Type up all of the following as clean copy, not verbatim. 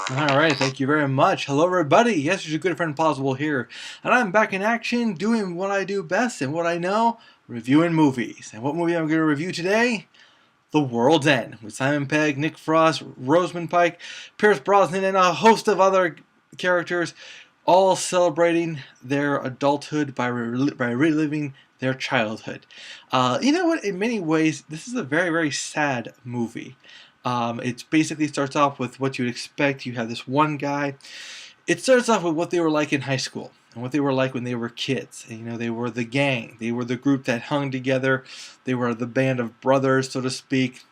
Alright, thank you very much. Hello everybody, yes, it's your good friend Pozzible here, and I'm back in action doing what I do best and what I know, reviewing movies. And what movie I'm going to review today? The World's End, with Simon Pegg, Nick Frost, Rosamund Pike, Pierce Brosnan, and a host of other characters, all celebrating their adulthood by reliving their childhood. You know what, in many ways, this is a very, very sad movie. It basically starts off with what you'd expect. You have this one guy. It starts off with what they were like in high school and what they were like when they were kids. And, you know, they were the gang. They were the group that hung together. They were the band of brothers, so to speak.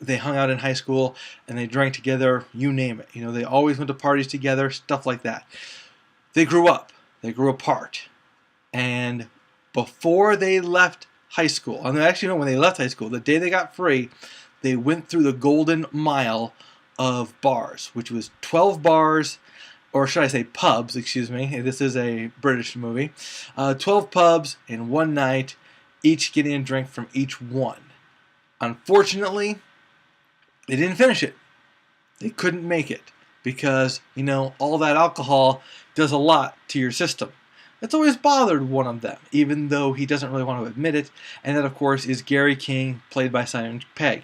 They hung out in high school and they drank together, you name it. You know, they always went to parties together, stuff like that. They grew up. They grew apart. And before they left high school, and actually, no, when they left high school, the day they got free, they went through the golden mile of bars, which was 12 bars, or should I say pubs, excuse me. This is a British movie. 12 pubs in one night, each getting a drink from each one. Unfortunately, they didn't finish it. They couldn't make it because, you know, all that alcohol does a lot to your system. It's always bothered one of them, even though he doesn't really want to admit it, and that, of course, is Gary King, played by Simon Pegg.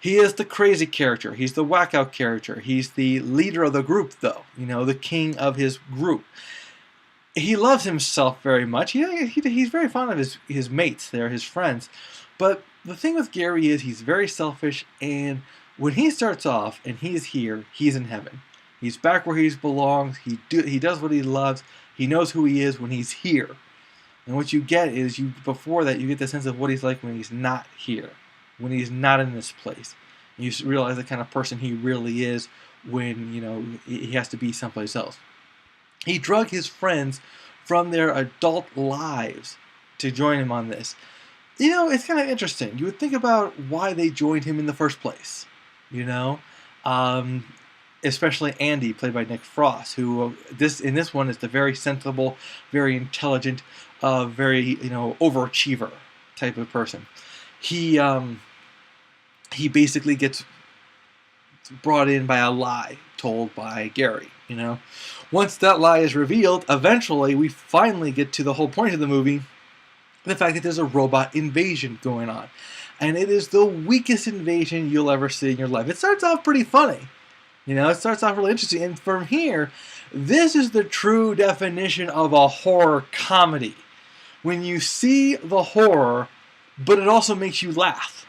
He is the crazy character. He's the whack-out character. He's the leader of the group, though, you know, the king of his group. He loves himself very much. He's very fond of his mates. They're his friends. But the thing with Gary is he's very selfish, and when he starts off and he's here, he's in heaven. He's back where he belongs. He does what he loves. He knows who he is when he's here. And what you get is, before that, you get the sense of what he's like when he's not here, when he's not in this place. And you realize the kind of person he really is when, you know, he has to be someplace else. He drug his friends from their adult lives to join him on this. You know, it's kind of interesting. You would think about why they joined him in the first place, you know? Especially Andy, played by Nick Frost, who in this one is the very sensible, very intelligent, very, you know, overachiever type of person. He basically gets brought in by a lie told by Gary. You know, once that lie is revealed, eventually we finally get to the whole point of the movie, the fact that there's a robot invasion going on, and it is the weakest invasion you'll ever see in your life. It starts off pretty funny. You know, it starts off really interesting. And from here, this is the true definition of a horror comedy. When you see the horror, but it also makes you laugh.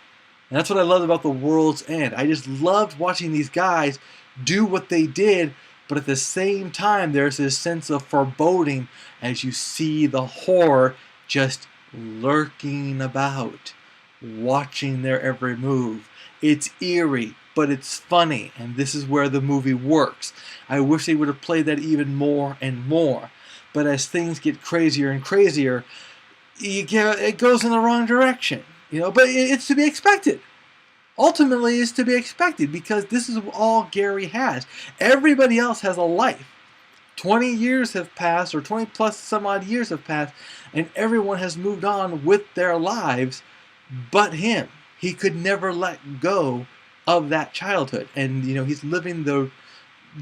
And that's what I loved about The World's End. I just loved watching these guys do what they did, but at the same time, there's this sense of foreboding as you see the horror just lurking about, watching their every move. It's eerie, but it's funny, and this is where the movie works. I wish they would have played that even more and more, but as things get crazier and crazier, it goes in the wrong direction, you know. But it's to be expected. Ultimately, it's to be expected because this is all Gary has. Everybody else has a life. 20 years have passed, or 20 plus some odd years have passed, and everyone has moved on with their lives, but him. He could never let go of that childhood, and you know, he's living the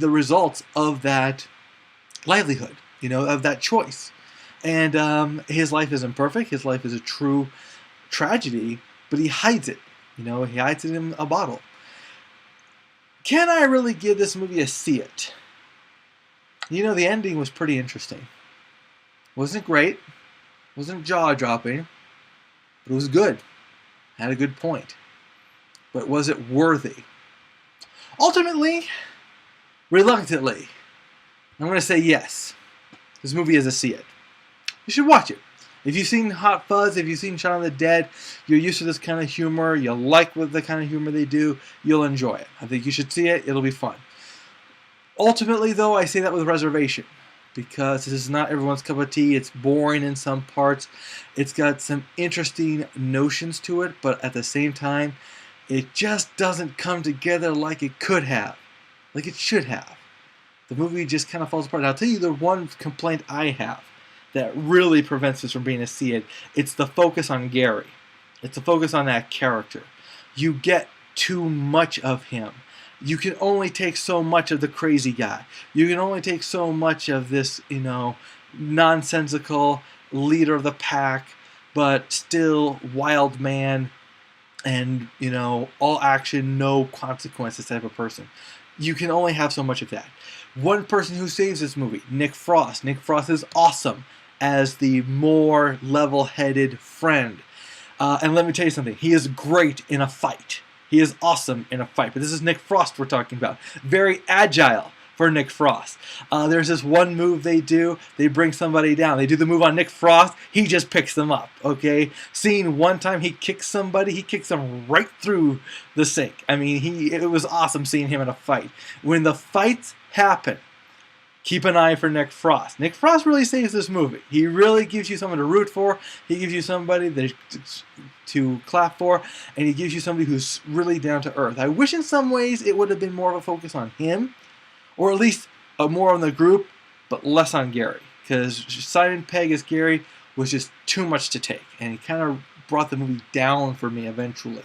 results of that livelihood, you know, of that choice. And his life isn't perfect. His life is a true tragedy, but he hides it. You know, he hides it in a bottle. Can I really give this movie a see it? You know, the ending was pretty interesting. Wasn't great, wasn't jaw-dropping, but it was good. Had a good point. But was it worthy? Ultimately, reluctantly, I'm going to say yes. This movie is a see it. You should watch it. If you've seen Hot Fuzz, if you've seen Shaun of the Dead, you're used to this kind of humor, you like the kind of humor they do, you'll enjoy it. I think you should see it. It'll be fun. Ultimately, though, I say that with reservation, because this is not everyone's cup of tea. It's boring in some parts. It's got some interesting notions to it, but at the same time, it just doesn't come together like it could have, like it should have. The movie just kind of falls apart. And I'll tell you the one complaint I have that really prevents this from being a see it. It's the focus on Gary. It's the focus on that character. You get too much of him. you can only take so much of the crazy guy. You can only take so much of this, nonsensical leader of the pack, but still wild man and, all action, no consequences type of person. You can only have so much of that. One person who saves this movie, Nick Frost. Nick Frost is awesome as the more level-headed friend. And let me tell you something. He is great in a fight. He is awesome in a fight. But this is Nick Frost we're talking about. Very agile for Nick Frost. There's this one move they do. They bring somebody down. They do the move on Nick Frost. He just picks them up, okay? Seeing one time he kicks somebody, he kicks them right through the sink. I mean, it was awesome seeing him in a fight. When the fights happen, keep an eye for Nick Frost. Nick Frost really saves this movie. He really gives you someone to root for. He gives you somebody to clap for. And he gives you somebody who's really down to earth. I wish in some ways it would have been more of a focus on him. Or at least more on the group, but less on Gary. Because Simon Pegg as Gary was just too much to take. And he kind of brought the movie down for me eventually.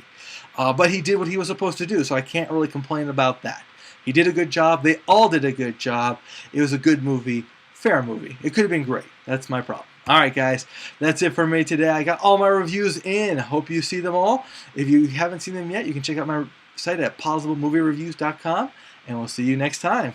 But he did what he was supposed to do, so I can't really complain about that. He did a good job. They all did a good job. It was a good movie. Fair movie. It could have been great. That's my problem. Alright guys, that's it for me today. I got all my reviews in. Hope you see them all. If you haven't seen them yet, you can check out my site at PozzibleMovieReviews.com. And we'll see you next time.